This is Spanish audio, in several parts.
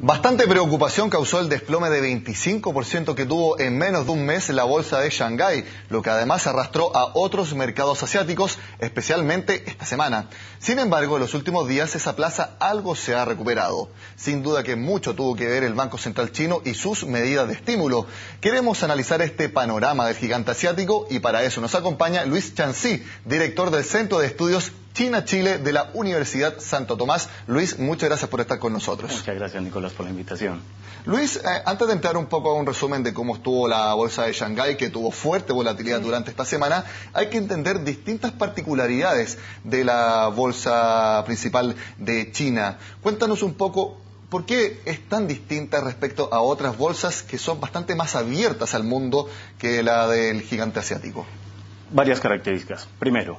Bastante preocupación causó el desplome de 25% que tuvo en menos de un mes la bolsa de Shanghái, lo que además arrastró a otros mercados asiáticos, especialmente esta semana. Sin embargo, en los últimos días esa plaza algo se ha recuperado. Sin duda que mucho tuvo que ver el Banco Central chino y sus medidas de estímulo. Queremos analizar este panorama del gigante asiático y para eso nos acompaña Luis Chancy, director del Centro de Estudios China-Chile de la Universidad Santo Tomás. Luis, muchas gracias por estar con nosotros. Muchas gracias, Nicolás, por la invitación. Luis, antes de entrar un poco a un resumen de cómo estuvo la bolsa de Shanghái, que tuvo fuerte volatilidad durante esta semana, hay que entender distintas particularidades de la bolsa principal de China. Cuéntanos un poco por qué es tan distinta respecto a otras bolsas que son bastante más abiertas al mundo que la del gigante asiático. Varias características. Primero,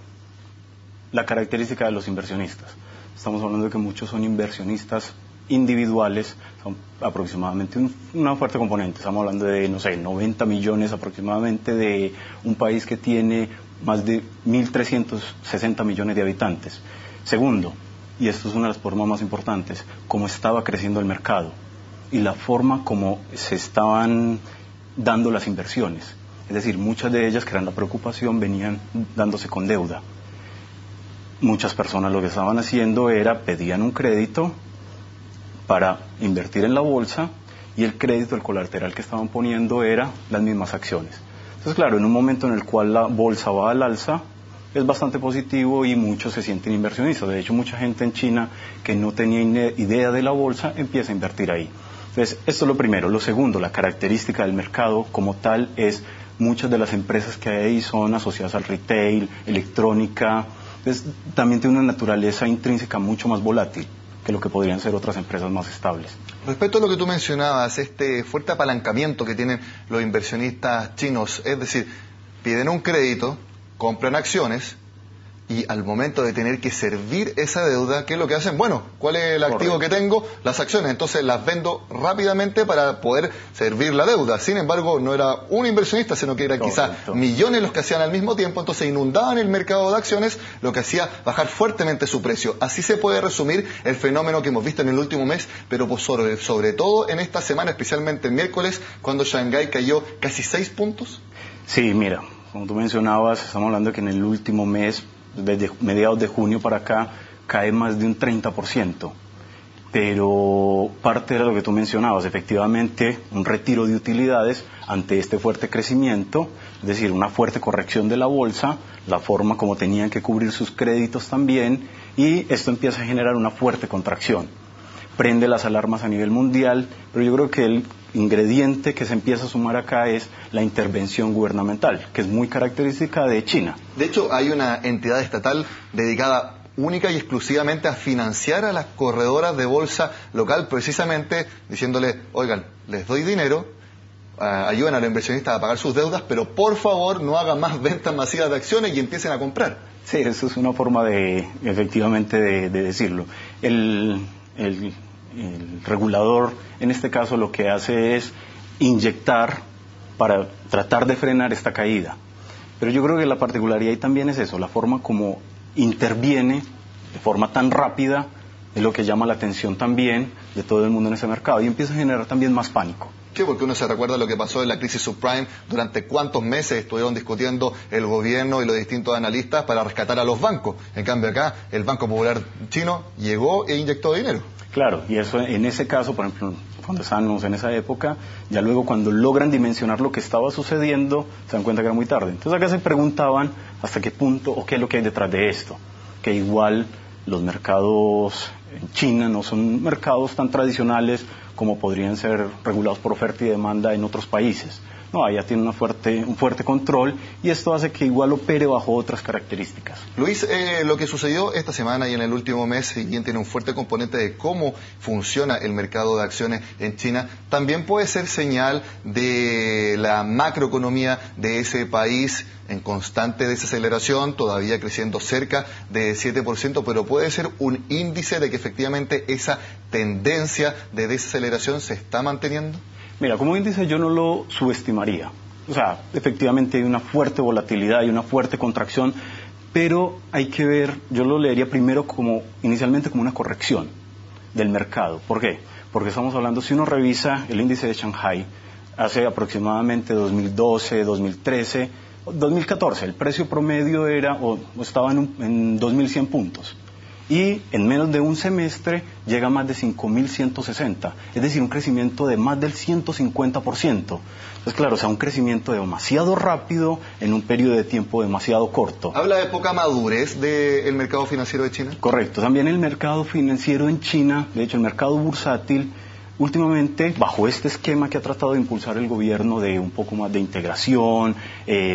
la característica de los inversionistas. Estamos hablando de que muchos son inversionistas individuales, son aproximadamente una fuerte componente. Estamos hablando de, 90 millones aproximadamente de un país que tiene más de 1.360 millones de habitantes. Segundo, y esto es una de las formas más importantes, cómo estaba creciendo el mercado y la forma como se estaban dando las inversiones. Es decir, muchas de ellas, que eran la preocupación, venían dándose con deuda. Muchas personas lo que estaban haciendo era pedían un crédito para invertir en la bolsa y el crédito, el colateral que estaban poniendo era las mismas acciones. Entonces, claro, en un momento en el cual la bolsa va al alza, es bastante positivo y muchos se sienten inversionistas. De hecho, mucha gente en China que no tenía idea de la bolsa empieza a invertir ahí. Entonces, esto es lo primero. Lo segundo, la característica del mercado como tal es muchas de las empresas que hay ahí son asociadas al retail, electrónica. Entonces, también tiene una naturaleza intrínseca mucho más volátil que lo que podrían ser otras empresas más estables. Respecto a lo que tú mencionabas, este fuerte apalancamiento que tienen los inversionistas chinos, es decir, piden un crédito, compran acciones y al momento de tener que servir esa deuda, ¿qué es lo que hacen? Bueno, ¿cuál es el activo que tengo? Las acciones, entonces las vendo rápidamente para poder servir la deuda. Sin embargo, no era un inversionista, sino que era quizás millones los que hacían al mismo tiempo, entonces inundaban el mercado de acciones, lo que hacía bajar fuertemente su precio. Así se puede resumir el fenómeno que hemos visto en el último mes, pero pues sobre todo en esta semana, especialmente el miércoles, cuando Shanghái cayó casi 6 puntos. Sí, mira, como tú mencionabas, estamos hablando de que en el último mes, desde mediados de junio para acá, cae más de un 30%. Pero parte de lo que tú mencionabas, efectivamente, un retiro de utilidades ante este fuerte crecimiento, es decir, una fuerte corrección de la bolsa, la forma como tenían que cubrir sus créditos también, y esto empieza a generar una fuerte contracción. Prende las alarmas a nivel mundial, pero yo creo que el ingrediente que se empieza a sumar acá es la intervención gubernamental, que es muy característica de China. De hecho, hay una entidad estatal dedicada única y exclusivamente a financiar a las corredoras de bolsa local, precisamente diciéndole, oigan, les doy dinero, ayuden a los inversionistas a pagar sus deudas, pero por favor no hagan más ventas masivas de acciones y empiecen a comprar. Sí, eso es una forma efectivamente de decirlo. El regulador, en este caso, lo que hace es inyectar para tratar de frenar esta caída. Pero yo creo que la particularidad ahí también es eso, la forma como interviene de forma tan rápida es lo que llama la atención también de todo el mundo en ese mercado y empieza a generar también más pánico. Sí, porque uno se recuerda lo que pasó en la crisis subprime, durante cuántos meses estuvieron discutiendo el gobierno y los distintos analistas para rescatar a los bancos. En cambio acá, el Banco Popular chino llegó e inyectó dinero. Claro, y eso en ese caso, por ejemplo, cuando estábamos en esa época, ya luego cuando logran dimensionar lo que estaba sucediendo, se dan cuenta que era muy tarde. Entonces acá se preguntaban hasta qué punto o qué es lo que hay detrás de esto, que igual los mercados en China no son mercados tan tradicionales como podrían ser regulados por oferta y demanda en otros países. No, allá tiene un fuerte control y esto hace que igual opere bajo otras características. Luis, lo que sucedió esta semana y en el último mes, si bien tiene un fuerte componente de cómo funciona el mercado de acciones en China, también puede ser señal de la macroeconomía de ese país en constante desaceleración, todavía creciendo cerca de 7%, pero puede ser un índice de que efectivamente esa tendencia de desaceleración se está manteniendo. Mira, como índice yo no lo subestimaría. O sea, efectivamente hay una fuerte volatilidad y una fuerte contracción, pero hay que ver, yo lo leería primero inicialmente como una corrección. del mercado. ¿Por qué? Porque estamos hablando, si uno revisa el índice de Shanghai, hace aproximadamente 2012, 2013, 2014, el precio promedio era o estaba en 2.100 puntos. Y en menos de un semestre llega a más de 5.160, es decir, un crecimiento de más del 150%. Entonces, claro, o sea, un crecimiento demasiado rápido en un periodo de tiempo demasiado corto. ¿Habla de poca madurez del mercado financiero de China? Correcto, también el mercado financiero en China, de hecho el mercado bursátil, últimamente, bajo este esquema que ha tratado de impulsar el gobierno de un poco más de integración,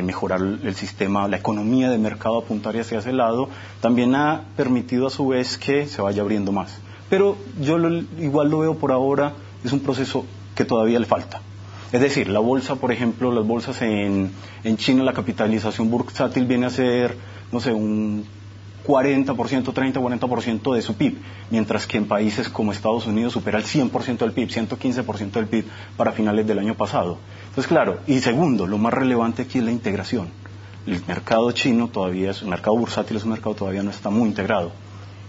mejorar el sistema, la economía de mercado, apuntar hacia ese lado, también ha permitido a su vez que se vaya abriendo más. Pero yo igual lo veo por ahora, es un proceso que todavía le falta. Es decir, la bolsa, por ejemplo, las bolsas en China, la capitalización bursátil viene a ser, no sé, un 40%, 30-40% de su PIB, mientras que en países como Estados Unidos supera el 100% del PIB, 115% del PIB para finales del año pasado. Entonces, claro, y segundo, lo más relevante aquí es la integración. El mercado chino todavía es, el mercado bursátil es un mercado todavía no está muy integrado.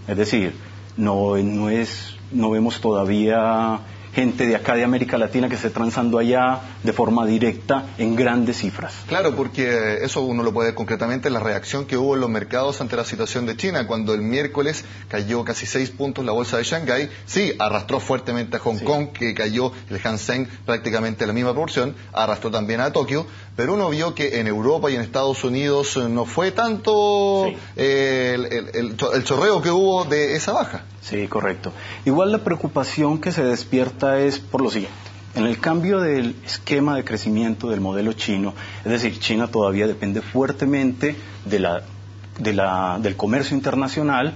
Es decir, no vemos todavía gente de acá de América Latina que esté transando allá de forma directa en grandes cifras. Claro, porque eso uno lo puede ver concretamente en la reacción que hubo en los mercados ante la situación de China, cuando el miércoles cayó casi 6 puntos la bolsa de Shanghái, sí, arrastró fuertemente a Hong Kong, que cayó el Hang Seng prácticamente en la misma proporción, arrastró también a Tokio, pero uno vio que en Europa y en Estados Unidos no fue tanto el chorreo que hubo de esa baja. Sí, correcto. Igual la preocupación que se despierta es por lo siguiente. En el cambio del esquema de crecimiento del modelo chino, es decir, China todavía depende fuertemente del comercio internacional,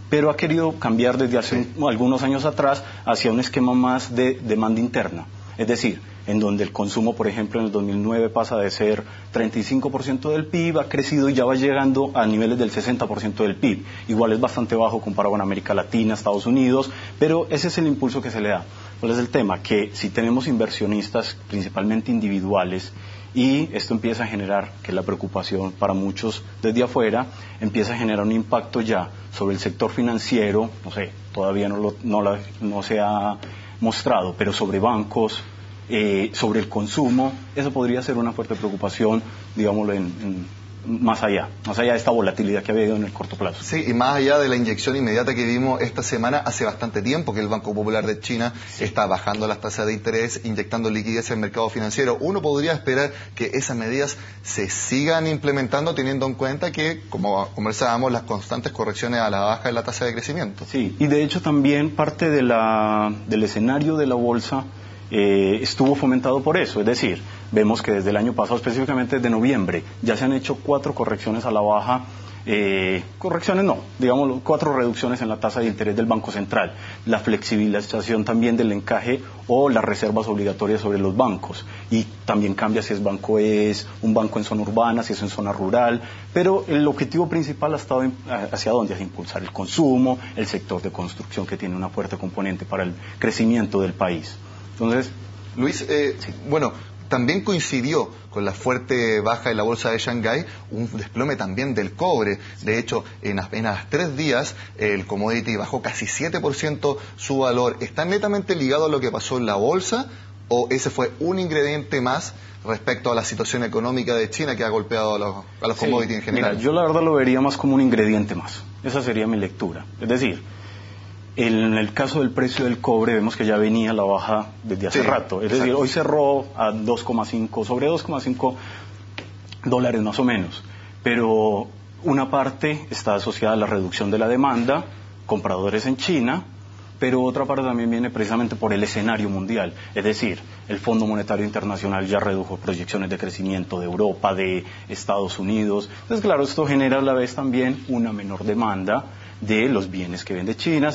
pero ha querido cambiar desde hace algunos años atrás hacia un esquema más de demanda interna. Es decir, en donde el consumo, por ejemplo, en el 2009 pasa de ser 35% del PIB, ha crecido y ya va llegando a niveles del 60% del PIB. Igual es bastante bajo comparado con América Latina, Estados Unidos, pero ese es el impulso que se le da. ¿Cuál es el tema? Que si tenemos inversionistas, principalmente individuales, y esto empieza a generar, que es la preocupación para muchos desde afuera, empieza a generar un impacto ya sobre el sector financiero, no sé, todavía no se ha mostrado, pero sobre bancos, sobre el consumo, eso podría ser una fuerte preocupación, digámoslo, más allá de esta volatilidad que ha habido en el corto plazo. Sí, y más allá de la inyección inmediata que vimos esta semana, hace bastante tiempo que el Banco Popular de China está bajando las tasas de interés, inyectando liquidez en el mercado financiero. Uno podría esperar que esas medidas se sigan implementando, teniendo en cuenta que, como conversábamos, las constantes correcciones a la baja en la tasa de crecimiento. Sí, y de hecho también parte del escenario de la bolsa estuvo fomentado por eso, es decir, vemos que desde el año pasado, específicamente desde noviembre, ya se han hecho 4 correcciones a la baja, correcciones no, digamos 4 reducciones en la tasa de interés del Banco Central, la flexibilización también del encaje o las reservas obligatorias sobre los bancos, y también cambia si es un banco en zona urbana, si es en zona rural, pero el objetivo principal ha estado hacia dónde, hacia impulsar el consumo, el sector de construcción que tiene una fuerte componente para el crecimiento del país. Entonces, Luis, bueno, también coincidió con la fuerte baja de la bolsa de Shanghái un desplome también del cobre. De hecho, en apenas 3 días el commodity bajó casi 7% su valor. ¿Está netamente ligado a lo que pasó en la bolsa o ese fue un ingrediente más respecto a la situación económica de China que ha golpeado a los commodities en general? Mira, yo la verdad lo vería más como un ingrediente más. Esa sería mi lectura. Es decir, en el caso del precio del cobre vemos que ya venía la baja desde hace rato. Es decir, hoy cerró a 2,5, sobre $2,5 más o menos. Pero una parte está asociada a la reducción de la demanda, compradores en China, pero otra parte también viene precisamente por el escenario mundial. Es decir, el Fondo Monetario Internacional ya redujo proyecciones de crecimiento de Europa, de Estados Unidos. Entonces, claro, esto genera a la vez también una menor demanda de los bienes que vende China,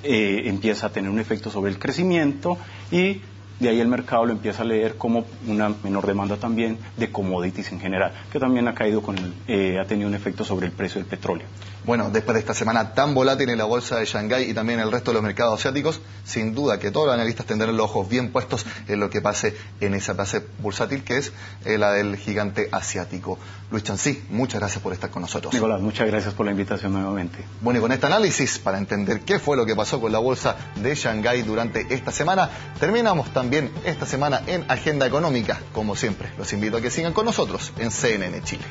empieza a tener un efecto sobre el crecimiento y De ahí el mercado lo empieza a leer como una menor demanda también de commodities en general, que también ha caído ha tenido un efecto sobre el precio del petróleo. Bueno, después de esta semana tan volátil en la bolsa de Shanghái y también en el resto de los mercados asiáticos, sin duda que todos los analistas tendrán los ojos bien puestos en lo que pase en esa base bursátil que es la del gigante asiático. Luis Chancy, muchas gracias por estar con nosotros. Nicolás, muchas gracias por la invitación nuevamente. Bueno, y con este análisis, para entender qué fue lo que pasó con la bolsa de Shanghái durante esta semana, terminamos también esta semana en Agenda Económica. Como siempre, los invito a que sigan con nosotros en CNN Chile.